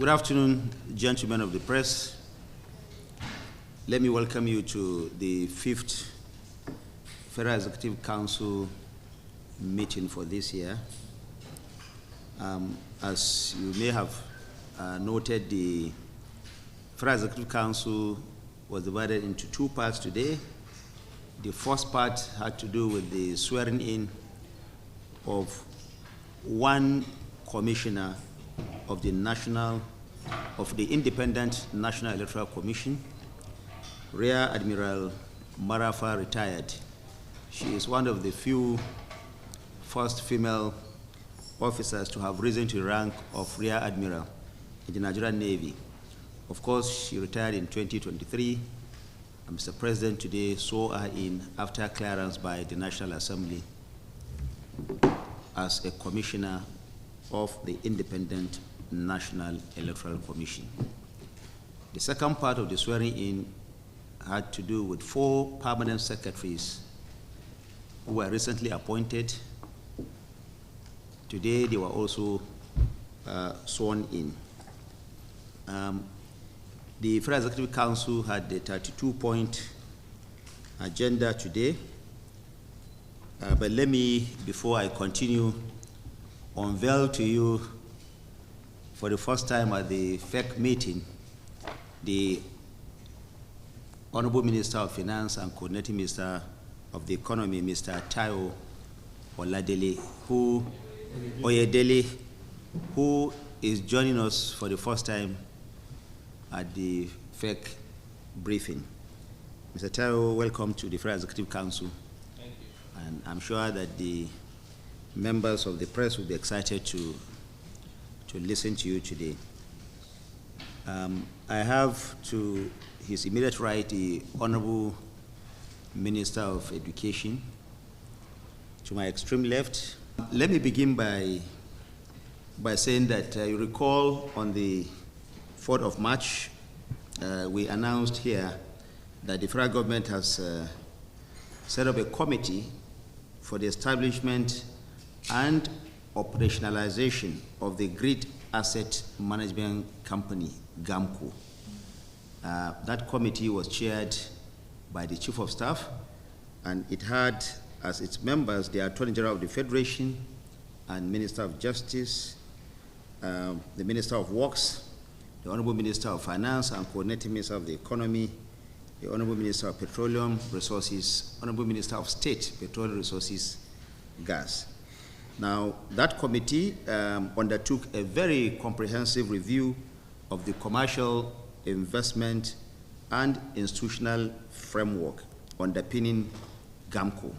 Good afternoon, gentlemen of the press. Let me welcome you to the 5th Federal Executive Council meeting for this year. As you may have noted, the Federal Executive Council was divided into two parts today. The first part had to do with the swearing in of one commissioner of the Independent National Electoral Commission. Rear Admiral Marafa retired. She is one of the few first female officers to have risen to the rank of Rear Admiral in the Nigerian Navy. Of course, she retired in 2023, and Mr. President today swore her in after clearance by the National Assembly as a commissioner of the Independent National Electoral Commission. The second part of the swearing in had to do with 4 permanent secretaries who were recently appointed. Today they were also sworn in. The Federal Executive Council had a 32-point agenda today. But let me, before I continue, unveil to you for the first time at the FEC meeting the Honorable Minister of Finance and Coordinating Minister of the Economy, Mr. Tayo Oyedele, who is joining us for the first time at the FEC briefing. Mr. Tayo, welcome to the Federal Executive Council. Thank you. And I'm sure that the members of the press will be excited to listen to you today. I have to his immediate right the Honorable Minister of Education. To my extreme left, let me begin by saying that you recall on the 4th of March, we announced here that the federal government has set up a committee for the establishment and operationalization of the Grid Asset Management Company, GAMCO. That committee was chaired by the Chief of Staff, and it had as its members the Attorney General of the Federation and Minister of Justice, the Minister of Works, the Honorable Minister of Finance and Coordinating Minister of the Economy, the Honorable Minister of Petroleum Resources, Honorable Minister of State, Petroleum Resources, Gas. Now, that committee undertook a very comprehensive review of the commercial, investment, and institutional framework underpinning GAMCO.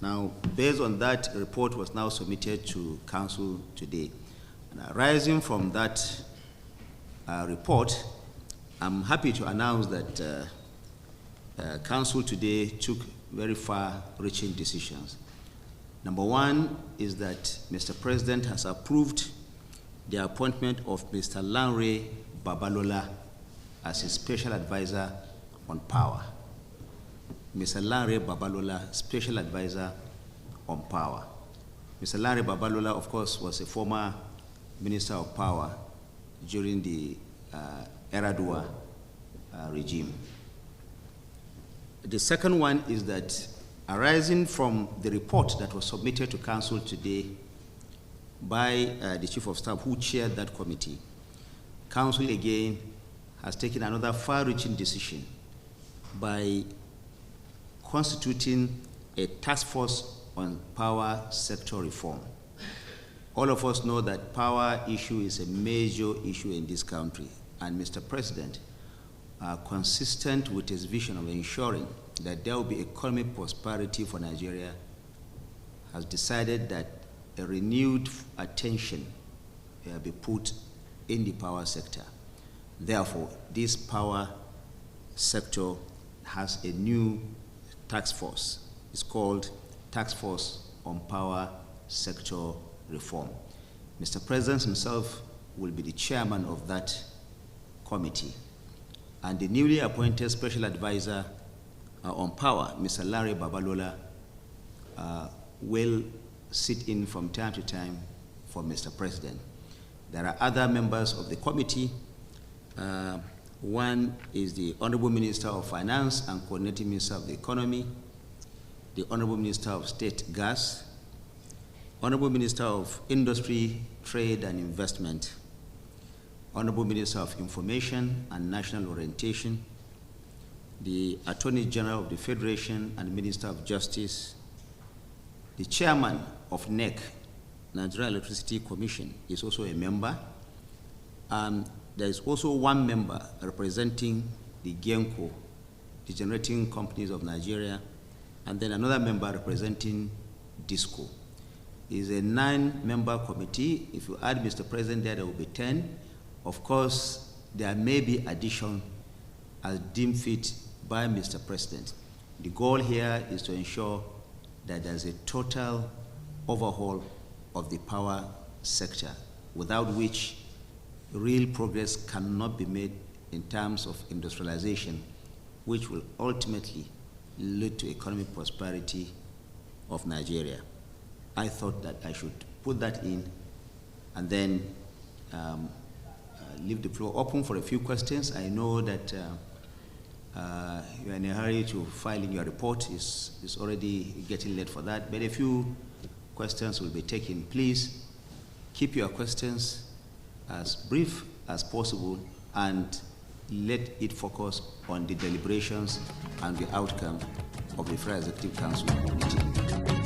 Now, based on that, a report was now submitted to Council today. And arising from that report, I'm happy to announce that Council today took very far-reaching decisions. Number one is that Mr. President has approved the appointment of Mr. Lanre Babalola as a special advisor on power. Mr. Lanre Babalola, special advisor on power. Mr. Lanre Babalola, of course, was a former Minister of Power during the Eradua regime. The second one is that arising from the report that was submitted to Council today by the Chief of Staff who chaired that committee, Council again has taken another far-reaching decision by constituting a task force on power sector reform. All of us know that power issue is a major issue in this country, and Mr. President, consistent with his vision of ensuring that there will be economic prosperity for Nigeria, has decided that a renewed attention will be put in the power sector. Therefore, this power sector has a new task force. It's called Task Force on Power Sector Reform. Mr. President himself will be the chairman of that committee, and the newly appointed special advisor on power, Mr. Lanre Babalola, will sit in from time to time for Mr. President. There are other members of the committee. One is the Honorable Minister of Finance and Coordinating Minister of the Economy, the Honorable Minister of State Gas, Honorable Minister of Industry, Trade and Investment, Honorable Minister of Information and National Orientation, the Attorney General of the Federation and Minister of Justice, the Chairman of NEC, Nigeria Electricity Commission, is also a member. There is also one member representing the GENCO, the Generating Companies of Nigeria, and then another member representing DISCO. It is a 9-member committee. If you add Mr. President there will be 10. Of course, there may be addition as deemed fit by Mr. President. The goal here is to ensure that there's a total overhaul of the power sector, without which real progress cannot be made in terms of industrialization, which will ultimately lead to economic prosperity of Nigeria. I thought that I should put that in and then leave the floor open for a few questions. I know that you're in a hurry to file in your report. It's already getting late for that, but a few questions will be taken. Please keep your questions as brief as possible and let it focus on the deliberations and the outcome of the Federal Executive Council meeting.